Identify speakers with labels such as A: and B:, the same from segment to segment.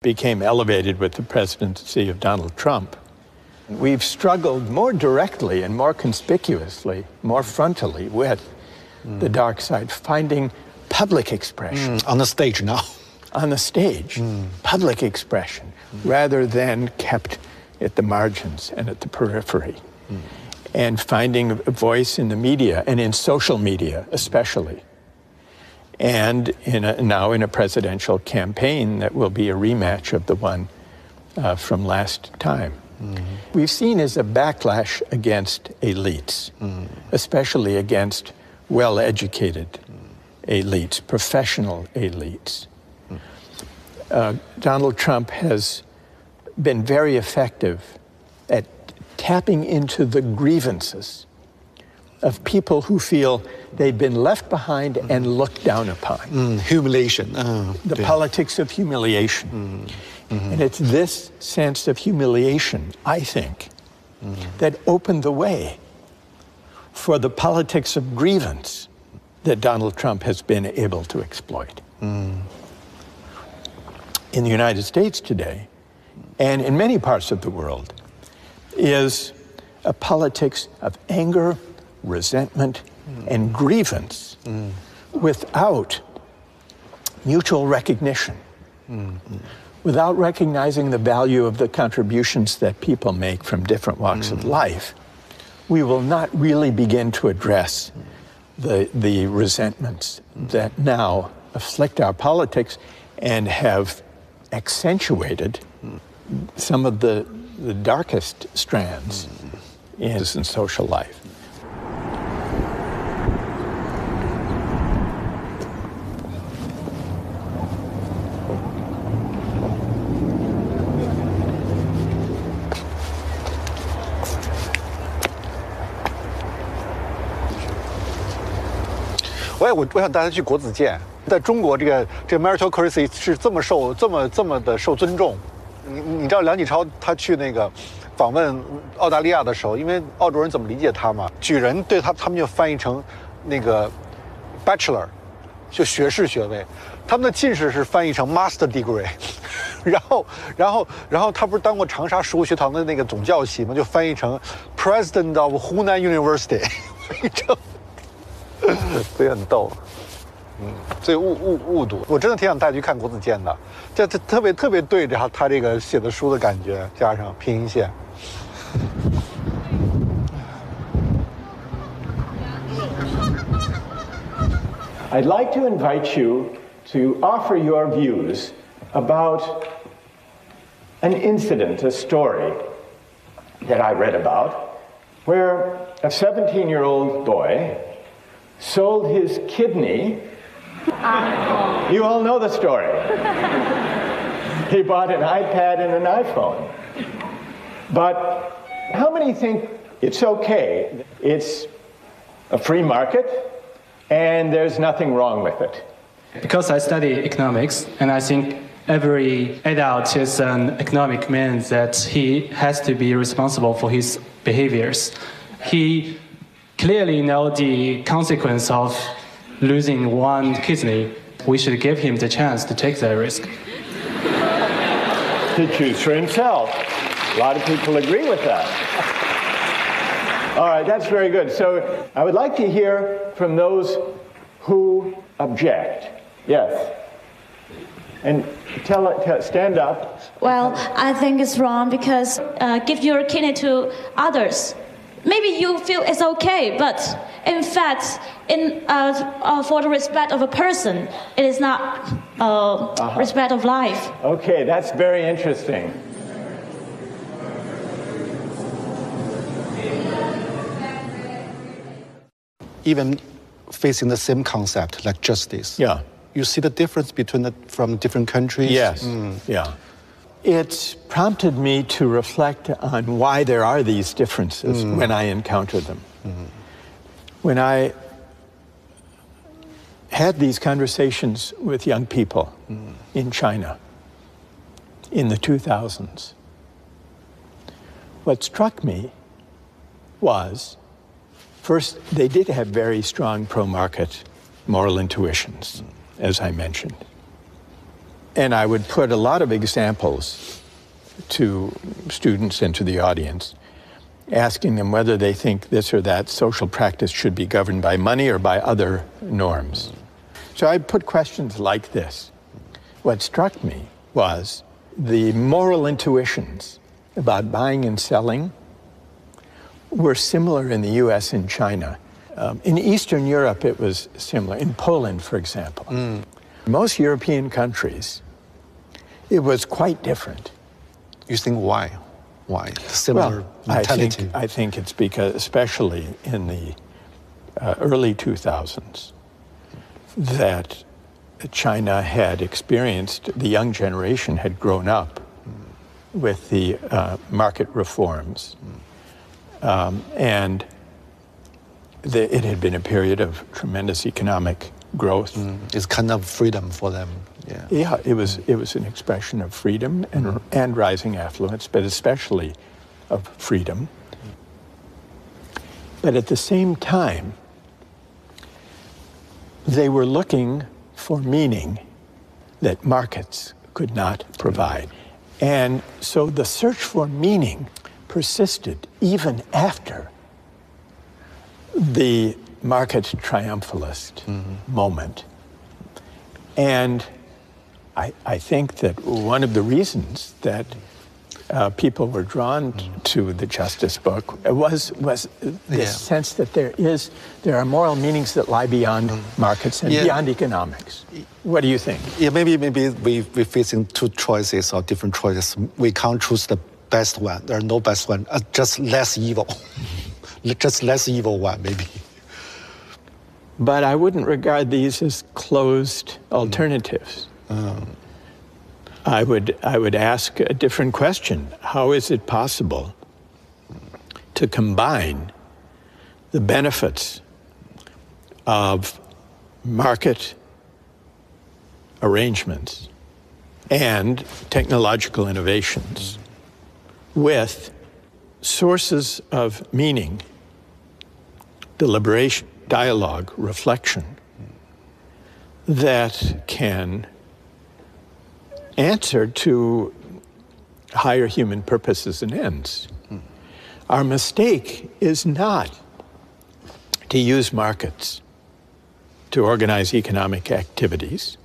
A: became elevated with the presidency of Donald Trump. We've struggled more directly and more conspicuously, more frontally with the dark side, finding public expression.
B: On the stage now.
A: On the stage, public expression, rather than kept at the margins and at the periphery. And finding a voice in the media, and in social media especially. And now in a presidential campaign that will be a rematch of the one from last time. We've seen as a backlash against elites, especially against well-educated elites, professional elites. Donald Trump has been very effective at tapping into the grievances of people who feel they've been left behind and looked down upon.
B: Humiliation.
A: The politics of humiliation. And it's this sense of humiliation, I think, that opened the way for the politics of grievance that Donald Trump has been able to exploit. In the United States today, and in many parts of the world, is a politics of anger, resentment, and grievance without mutual recognition, without recognizing the value of the contributions that people make from different walks of life. We will not really begin to address the resentments that now afflict our politics and have accentuated some of the darkest strands in social life.
B: 我想大家去国子监，在中国这个 meritocracy 是这么的受尊重。你知道梁启超他去那个访问澳大利亚的时候，因为澳洲人怎么理解他嘛？举人对他们就翻译成那个 bachelor， 就学士学位，他们的进士是翻译成 master degree， 然后他不是当过长沙实物学堂的那个总教习嘛，就翻译成 president of Hunan University， 翻译成。所以很逗，所以误读。我真的挺想带去看国子监的，这特别对着他这个写的书的感觉，加上拼音线。
A: I'd like to invite you to offer your views about an incident, a story that I read about, where a 17-year-old boy sold his kidney. You all know the story. He bought an iPad and an iPhone. But how many think it's okay? It's a free market and there's nothing wrong with it?
C: Because I study economics, and I think every adult is an economic man, that he has to be responsible for his behaviors. He clearly know the consequence of losing one kidney. We should give him the chance to take that risk.
A: To choose for himself. A lot of people agree with that. All right, that's very good. So I would like to hear from those who object. Yes. And stand up.
D: Well, I think it's wrong because give your kidney to others. Maybe you feel it's okay, but in fact, for the respect of a person, it is not respect of life.
A: Okay, that's very interesting.
B: Even facing the same concept like justice.
A: Yeah.
B: You see the difference from different countries?
A: Yes, yeah. It's prompted me to reflect on why there are these differences when I encounter them. When I had these conversations with young people in China in the 2000s, what struck me was, first, they did have very strong pro-market moral intuitions, as I mentioned. And I would put a lot of examples to students and to the audience, asking them whether they think this or that social practice should be governed by money or by other norms. So I put questions like this. What struck me was the moral intuitions about buying and selling were similar in the US and China. In Eastern Europe, it was similar. In Poland, for example. Most European countries, it was quite different.
B: You think why? Why? Similar mentality?
A: I think it's because, especially in the early 2000s, that China had experienced, the young generation had grown up with the market reforms. And it had been a period of tremendous economic growth.
B: It's kind of freedom for them.
A: Yeah, it was an expression of freedom and rising affluence, but especially of freedom. But at the same time, they were looking for meaning that markets could not provide. And so the search for meaning persisted even after the market triumphalist moment. And I think that one of the reasons that people were drawn to the Justice book was this sense that there are moral meanings that lie beyond markets and beyond economics. What do you think?
B: Yeah, maybe we're facing two choices or different choices. We can't choose the best one. There are no best one. Just less evil. Just less evil one, maybe.
A: But I wouldn't regard these as closed alternatives. I would ask a different question. How is it possible to combine the benefits of market arrangements and technological innovations with sources of meaning, deliberation, dialogue, reflection that can answer to higher human purposes and ends? Our mistake is not to use markets to organize economic activities.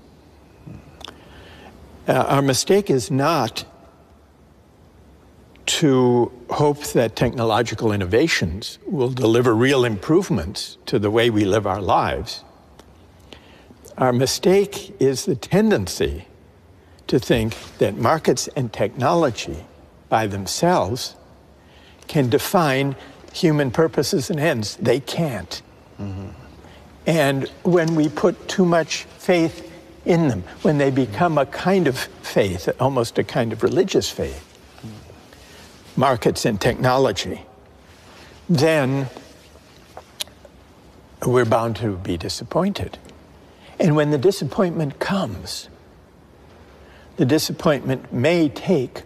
A: Our mistake is not to hope that technological innovations will deliver real improvements to the way we live our lives. Our mistake is the tendency to think that markets and technology by themselves can define human purposes and ends. They can't. And when we put too much faith in them, when they become a kind of faith, almost a kind of religious faith, markets and technology, then we're bound to be disappointed. And when the disappointment comes, the disappointment may take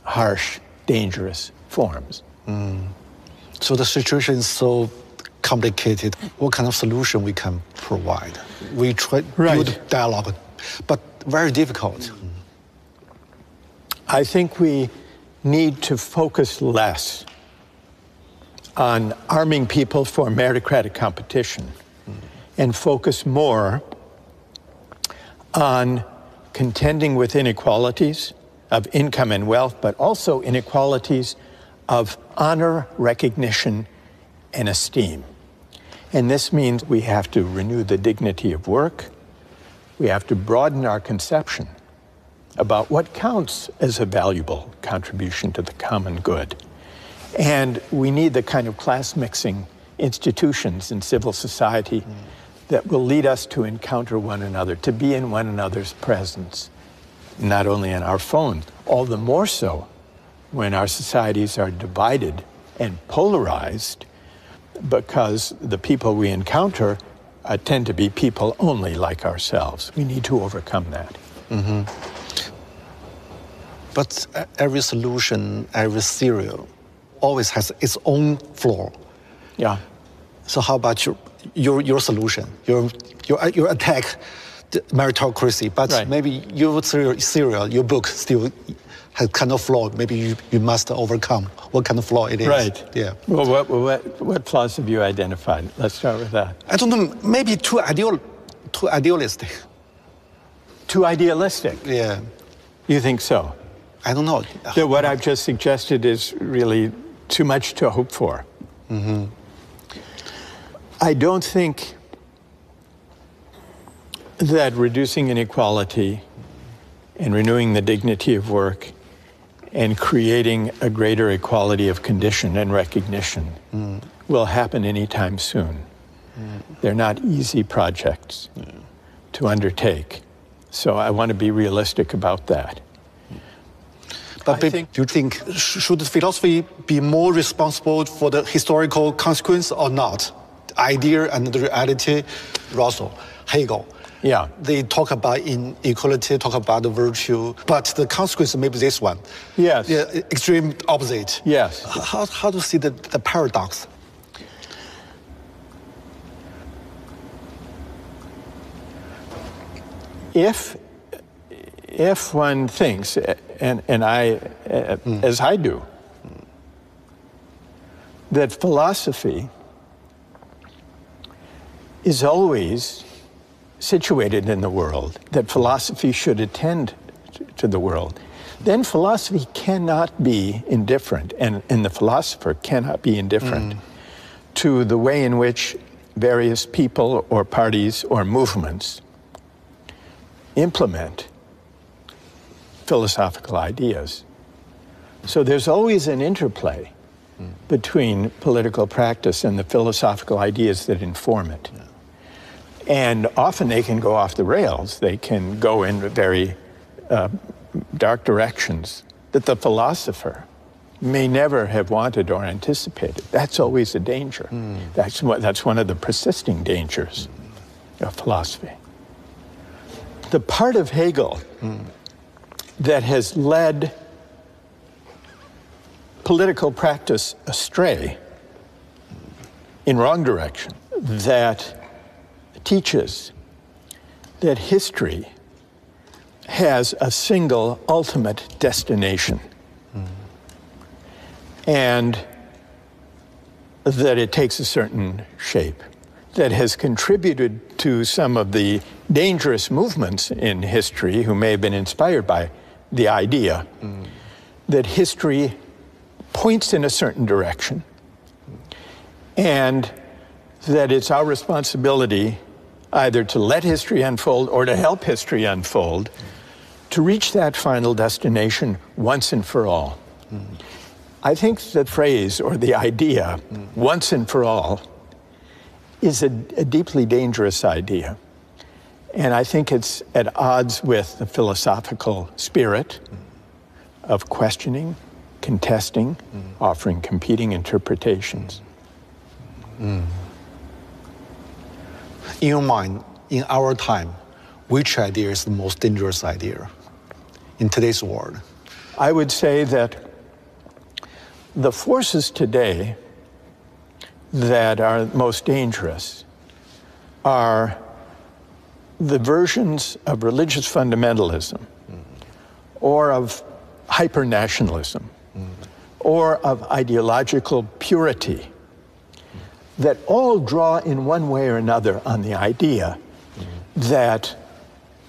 A: harsh, dangerous forms.
B: So the situation is so complicated. What kind of solution we can provide? We try to build dialogue, but very difficult.
A: I think we need to focus less on arming people for meritocratic competition and focus more on contending with inequalities of income and wealth, but also inequalities of honor, recognition, and esteem. And this means we have to renew the dignity of work. We have to broaden our conception about what counts as a valuable contribution to the common good. And we need the kind of class-mixing institutions in civil society that will lead us to encounter one another, to be in one another's presence, not only on our phones, all the more so when our societies are divided and polarized, because the people we encounter tend to be people only like ourselves. We need to overcome that.
B: But every solution, every theory always has its own flaw.
A: Yeah.
B: So how about your solution, your attack the meritocracy, but
A: Right.
B: maybe your theory, your book still has kind of flaw. Maybe you must overcome what kind of flaw it is.
A: Right.
B: Yeah.
A: Well, what flaws have you identified? Let's start with that.
B: I don't know. Maybe too idealistic.
A: Too idealistic.
B: Yeah.
A: You think so?
B: I don't know.
A: That what I've just suggested is really too much to hope for.
B: Mm-hmm.
A: I don't think that reducing inequality and renewing the dignity of work and creating a greater equality of condition and recognition will happen anytime soon. They're not easy projects to undertake. So I want to be realistic about that.
B: But do you think should philosophy be more responsible for the historical consequence or not? The idea and the reality. Russell, Hegel.
A: Yeah.
B: They talk about inequality, talk about the virtue, but the consequence may be this one.
A: Yes.
B: Yeah, extreme opposite.
A: Yes.
B: How do you see the paradox?
A: If one thinks, and I, as I do, that philosophy is always situated in the world, that philosophy should attend to the world, then philosophy cannot be indifferent, and the philosopher cannot be indifferent to the way in which various people or parties or movements implement philosophical ideas. So there's always an interplay between political practice and the philosophical ideas that inform it. And often they can go off the rails. They can go in very dark directions that the philosopher may never have wanted or anticipated. That's always a danger. That's one of the persisting dangers of philosophy. The part of Hegel that has led political practice astray in wrong direction, that teaches that history has a single ultimate destination, and that it takes a certain shape, that has contributed to some of the dangerous movements in history who may have been inspired by the idea that history points in a certain direction, and that it's our responsibility either to let history unfold or to help history unfold to reach that final destination once and for all. I think the phrase or the idea, once and for all, is a deeply dangerous idea. And I think it's at odds with the philosophical spirit of questioning, contesting, offering competing interpretations.
B: In your mind, in our time, which idea is the most dangerous idea in today's world?
A: I would say that the forces today that are most dangerous are the versions of religious fundamentalism or of hyper-nationalism or of ideological purity that all draw in one way or another on the idea that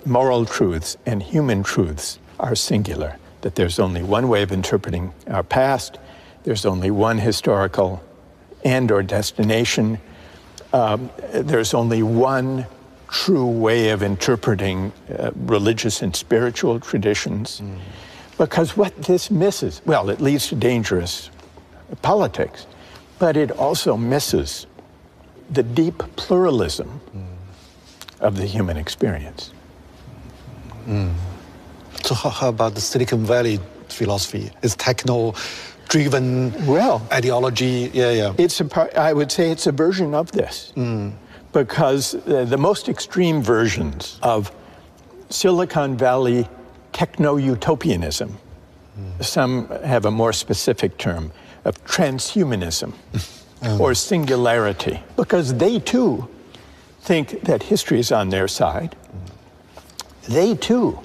A: moral truths and human truths are singular, that there's only one way of interpreting our past, there's only one historical end or destination, there's only one true way of interpreting religious and spiritual traditions. Because what this misses, well, it leads to dangerous politics, but it also misses the deep pluralism of the human experience.
B: So how about the Silicon Valley philosophy? It's techno-driven ideology? Yeah.
A: I would say it's a version of this. Because the most extreme versions of Silicon Valley techno-utopianism, some have a more specific term of transhumanism or singularity, because they too think that history is on their side, they too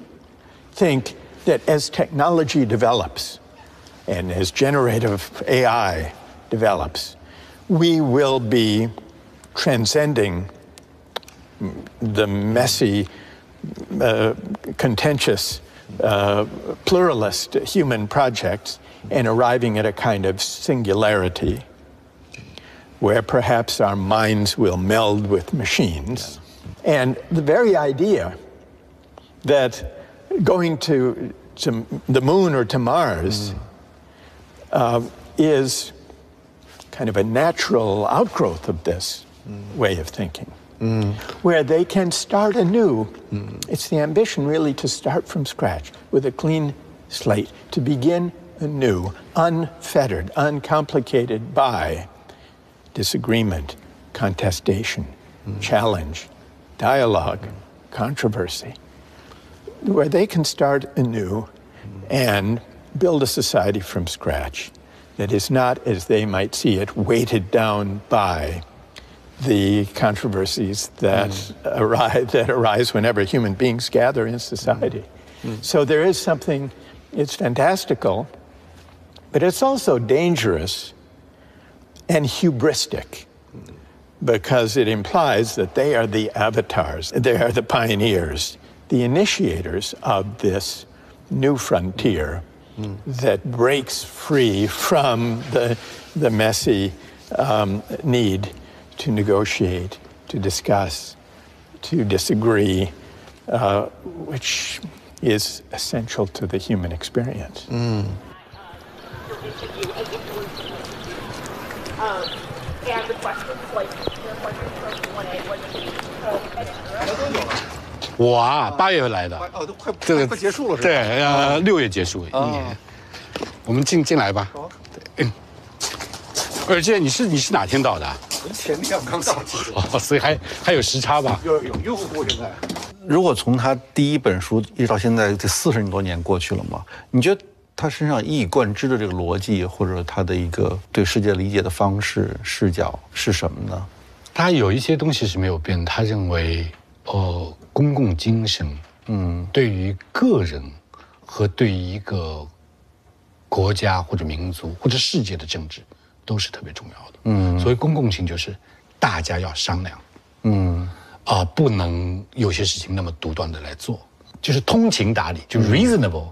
A: think that as technology develops and as generative AI develops, we will be transcending the messy, contentious, pluralist human projects and arriving at a kind of singularity where perhaps our minds will meld with machines. And the very idea that going to the moon or to Mars is kind of a natural outgrowth of this way of thinking, where they can start anew. It's the ambition really to start from scratch with a clean slate, to begin anew, unfettered, uncomplicated by disagreement, contestation, challenge, dialogue, controversy, where they can start anew and build a society from scratch that is not, as they might see it, weighted down by the controversies that arise whenever human beings gather in society. So there is something, it's fantastical, but it's also dangerous and hubristic, because it implies that they are the avatars, they are the pioneers, the initiators of this new frontier that breaks free from the messy need to negotiate, to discuss, to disagree, which is essential to the human experience.
E: And the questions, like your questions from Q&A, was it
F: 我啊，8月来的，
B: 哦，都快结束了是吧？
F: 对，6月结束1年。我们进来吧。而且你是哪天到的？
B: 前天刚到。
F: 哦，所以还有时差吧？
B: 有用户现在。如果从他第一本书一直到现在，这40多年过去了嘛，你觉得他身上一以贯之的这个逻辑，或者他的一个对世界理解的方式、视角是什么呢？
F: 他有一些东西是没有变，他认为，公共精神，对于个人和对于一个国家或者民族或者世界的政治都是特别重要的。所以公共性就是大家要商量，不能有些事情那么独断的来做。就是通情达理，就 reasonable。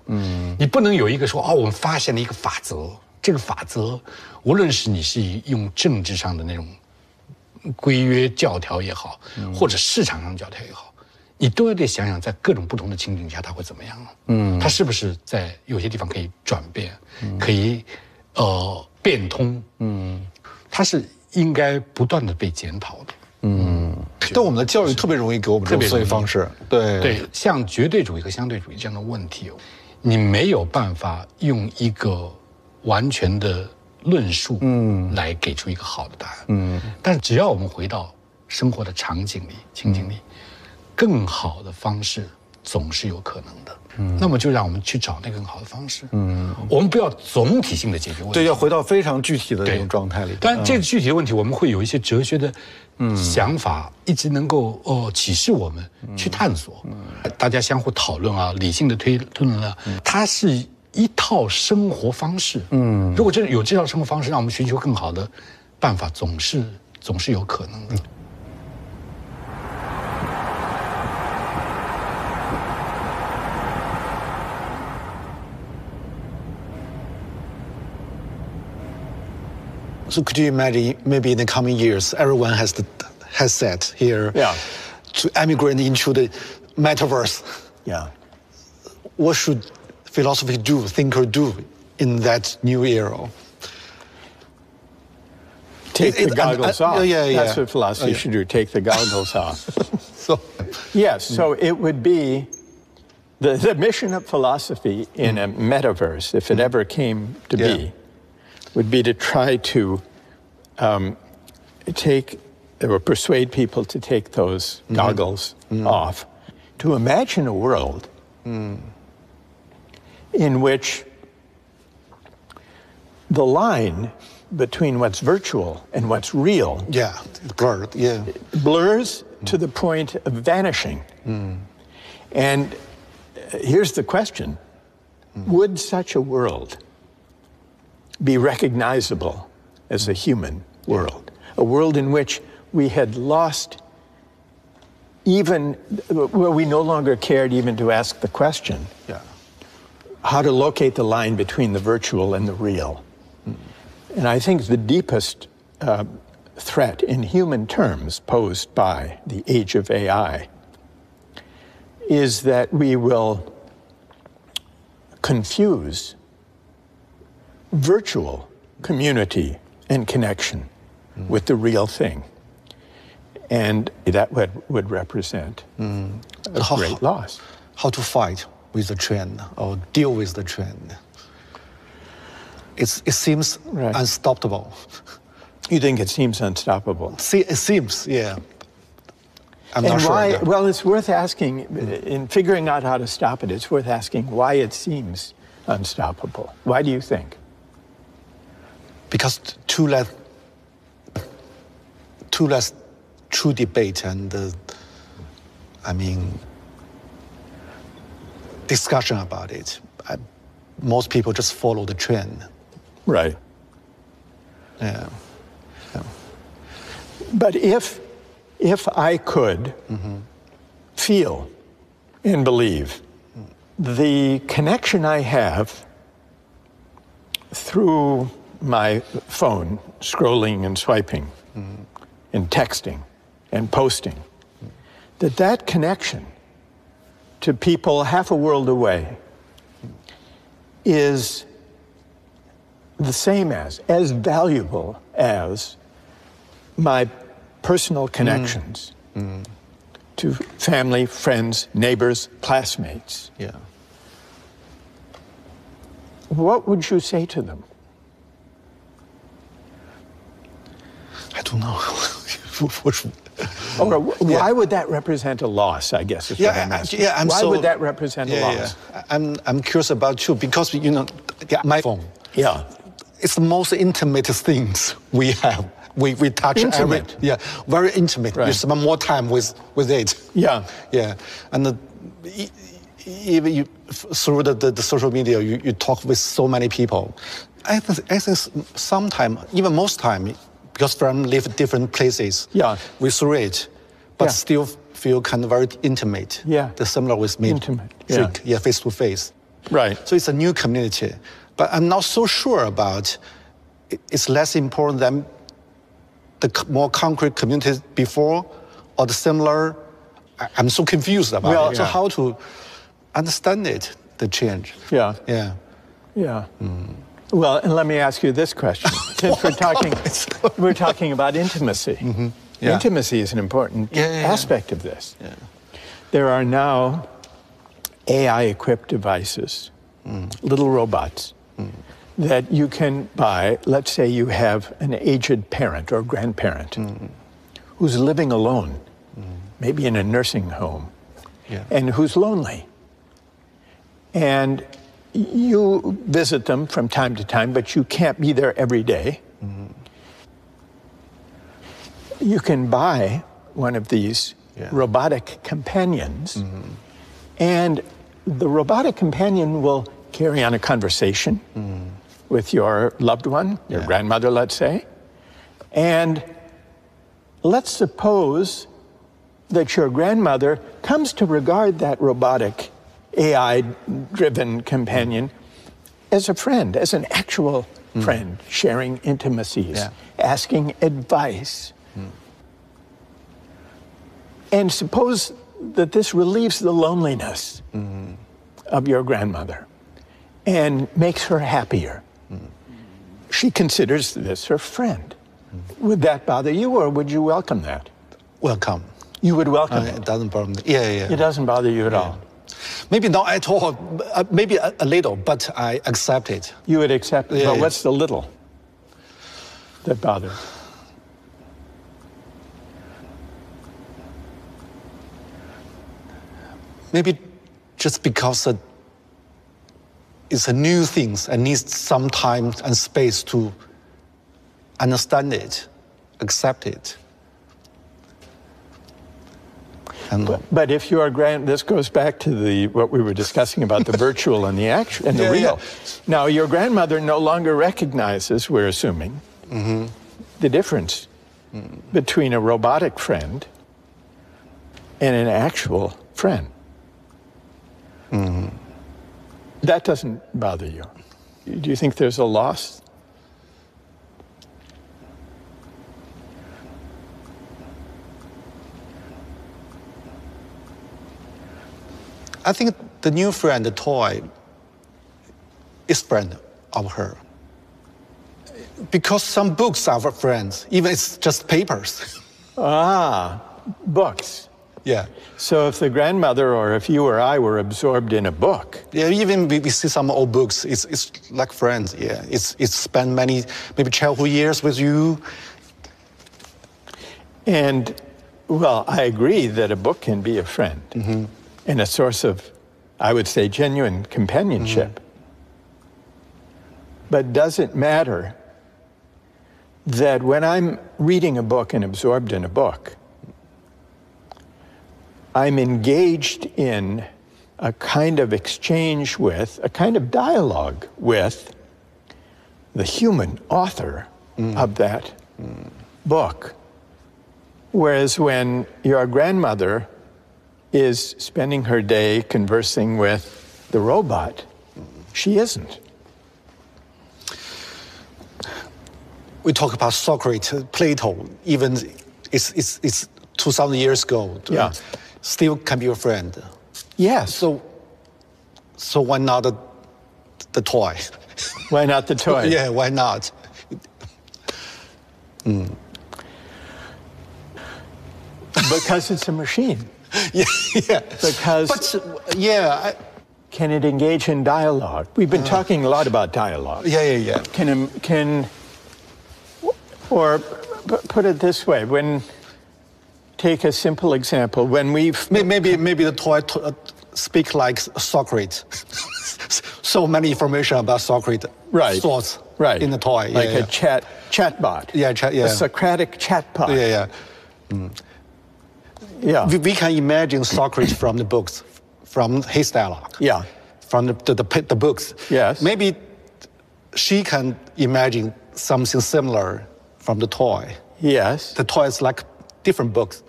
F: 你不能有一个说我们发现了一个法则，这个法则，无论是你是用政治上的那种规约教条也好，或者市场上教条也好，你都得想想在各种不同的情景下它会怎么样。它是不是在有些地方可以转变，可以变通。它是应该不断的被检讨的。
B: 但我们的教育特别容易给我们这种思维方式，
F: 对，像绝对主义和相对主义这样的问题，你没有办法用一个完全的论述，来给出一个好的答案，但只要我们回到生活的场景里、情景里，更好的方式总是有可能的。那么就让我们去找那个更好的方式。我们不要总体性的解决问题，
B: 对，要回到非常具体的这种状态里。
F: 当然，这个具体的问题，我们会有一些哲学的想法，一直能够启示我们去探索。大家相互讨论啊，理性的推论啊，它是一套生活方式。如果有这套生活方式，让我们寻求更好的办法，总是有可能的。
B: So could you imagine maybe in the coming years, everyone has set here to emigrate into the metaverse?
A: Yeah.
B: What should philosophy do, thinker do in that new era?
A: Take the goggles off.
B: Yeah.
A: That's what philosophy should do, take the goggles off. So it would be the mission of philosophy in a metaverse, if it ever came to be, would be to try to take or persuade people to take those goggles off, to imagine a world in which the line between what's virtual and what's real
B: blurred,
A: blurs to the point of vanishing. And here's the question. Would such a world be recognizable as a human world? A world in which we had lost where we no longer cared even to ask the question, how to locate the line between the virtual and the real. And I think the deepest threat in human terms posed by the age of AI is that we will confuse virtual community and connection with the real thing. And that would represent a great loss.
B: How to fight with the trend or deal with the trend? It seems unstoppable.
A: You think it seems unstoppable?
B: It seems, yeah. I'm
A: and
B: not
A: why,
B: sure.
A: Well, it's worth asking, in figuring out how to stop it, it's worth asking why it seems unstoppable. Why do you think?
B: Because too less true debate and, discussion about it. Most people just follow the trend.
A: Right.
B: Yeah.
A: But if I could feel and believe the connection I have through my phone, scrolling and swiping and texting and posting, that connection to people half a world away is the same as valuable as my personal connections to family, friends, neighbors, classmates.
B: Yeah.
A: What would you say to them?
B: I don't know.
A: Or why would that represent a loss, I guess is what I'm asking. Why would that represent a loss?
B: I'm curious about too, because, my phone.
A: Yeah.
B: It's the most intimate things we have. We touch
A: intimate.
B: Very intimate.
A: Right.
B: You spend more time with it.
A: Yeah.
B: Yeah. And even through the social media, you talk with so many people. I think sometimes, even most time, because friends live in different places, we through it, but still feel kind of very intimate.
A: Yeah.
B: The similar with me.
A: Intimate.
B: Face to face.
A: Right.
B: So it's a new community. But I'm not so sure about it's less important than the more concrete communities before or the similar. I'm so confused about it. So how to understand it, the change?
A: Yeah.
B: Yeah.
A: Yeah. Well, and let me ask you this question. Since we're talking about intimacy. Intimacy is an important aspect of this.
B: Yeah.
A: There are now AI-equipped devices, little robots, that you can buy. Let's say you have an aged parent or grandparent who's living alone, maybe in a nursing home, and who's lonely. And you visit them from time to time, but you can't be there every day. You can buy one of these robotic companions, and the robotic companion will carry on a conversation with your loved one, your grandmother, let's say. And let's suppose that your grandmother comes to regard that robotic AI-driven companion as a friend, as an actual friend, sharing intimacies, asking advice. And suppose that this relieves the loneliness of your grandmother and makes her happier. She considers this her friend. Would that bother you, or would you welcome that?
B: Welcome.
A: You would welcome it?
B: It doesn't bother me. Yeah.
A: It doesn't bother you at all?
B: Maybe not at all, maybe a little, but I accept it.
A: You would accept it, but what's the little that bothers?
B: Maybe just because it's a new thing and needs some time and space to understand it, accept it.
A: But if your this goes back to what we were discussing about the virtual and the actual and the real. Now, your grandmother no longer recognizes, we're assuming, the difference between a robotic friend and an actual friend. That doesn't bother you. Do you think there's a loss?
B: I think the new friend, the toy, is friend of her. Because some books are friends, even it's just papers.
A: Books.
B: Yeah.
A: So if the grandmother or if you or I were absorbed in a book.
B: Yeah, even we see some old books, it's like friends, yeah. It's spent maybe childhood years with you.
A: And, well, I agree that a book can be a friend and a source of, I would say, genuine companionship. But does it matter that when I'm reading a book and absorbed in a book, I'm engaged in a kind of exchange with, a kind of dialogue with the human author of that book? Whereas when your grandmother is spending her day conversing with the robot, she isn't.
B: We talk about Socrates, Plato, even it's 2,000 years ago.
A: Yeah.
B: Still can be your friend.
A: Yes.
B: So why not the toy?
A: Why not the toy?
B: Yeah, why not?
A: Because it's a machine.
B: Yeah.
A: Because can it engage in dialogue? We've been talking a lot about dialogue.
B: Yeah.
A: Or put it this way, take a simple example, when we've...
B: Maybe the toy speak like Socrates. So many information about Socrates.
A: Right.
B: Thoughts.
A: Right.
B: In the toy.
A: Like a chatbot.
B: Yeah,
A: A Socratic chatbot.
B: Yeah. We can imagine Socrates from the books, from his dialogue.
A: Yeah.
B: From the books.
A: Yes.
B: Maybe she can imagine something similar from the toy.
A: Yes.
B: The toy is like different books.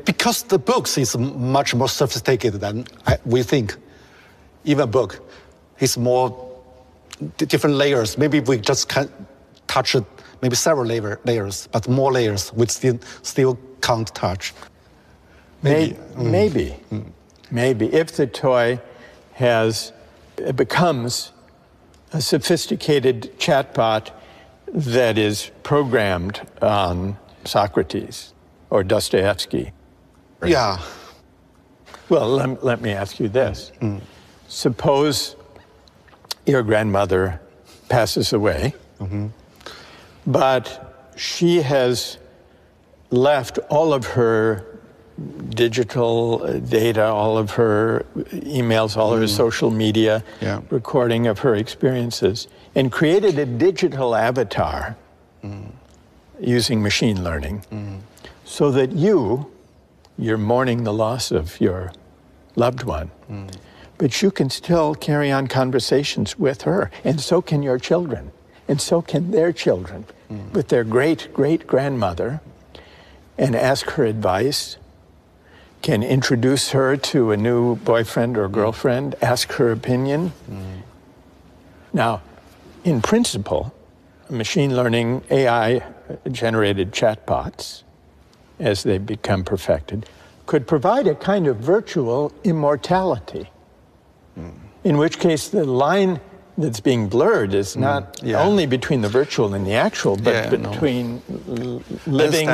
B: Because the books is much more sophisticated than we think. Even a book, it's more different layers. Maybe we just can touch it, maybe several layers, but more layers we still can't touch.
A: Maybe. If the toy becomes a sophisticated chatbot that is programmed on Socrates or Dostoevsky.
B: Yeah.
A: Well, let me ask you this. Suppose your grandmother passes away, but she has left all of her digital data, all of her emails, all of her social media, recording of her experiences, and created a digital avatar using machine learning so that you're mourning the loss of your loved one, but you can still carry on conversations with her, and so can your children, and so can their children with their great-great-grandmother, and ask her advice, can introduce her to a new boyfriend or girlfriend, ask her opinion. Now, in principle, machine learning, AI-generated chatbots, as they become perfected, could provide a kind of virtual immortality, in which case the line that's being blurred is not only between the virtual and the actual, but between living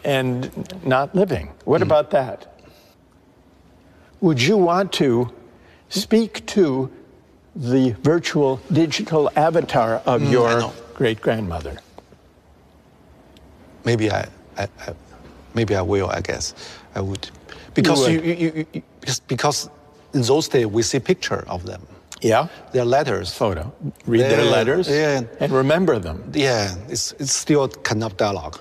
A: and not living. What about that? Would you want to speak to the virtual digital avatar of your great-grandmother?
B: Maybe I will, I guess. I would. Because because in those days we see picture of them.
A: Yeah?
B: Their letters.
A: Photo. Read their letters and remember them.
B: Yeah, it's still kind of dialogue.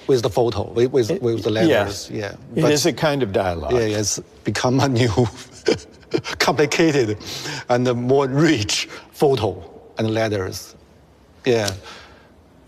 B: with the photo, with the letters.
A: Yes.
B: Yeah.
A: It is a kind of dialogue.
B: Yeah, it's become a new, complicated, and more rich photo and letters. Yeah.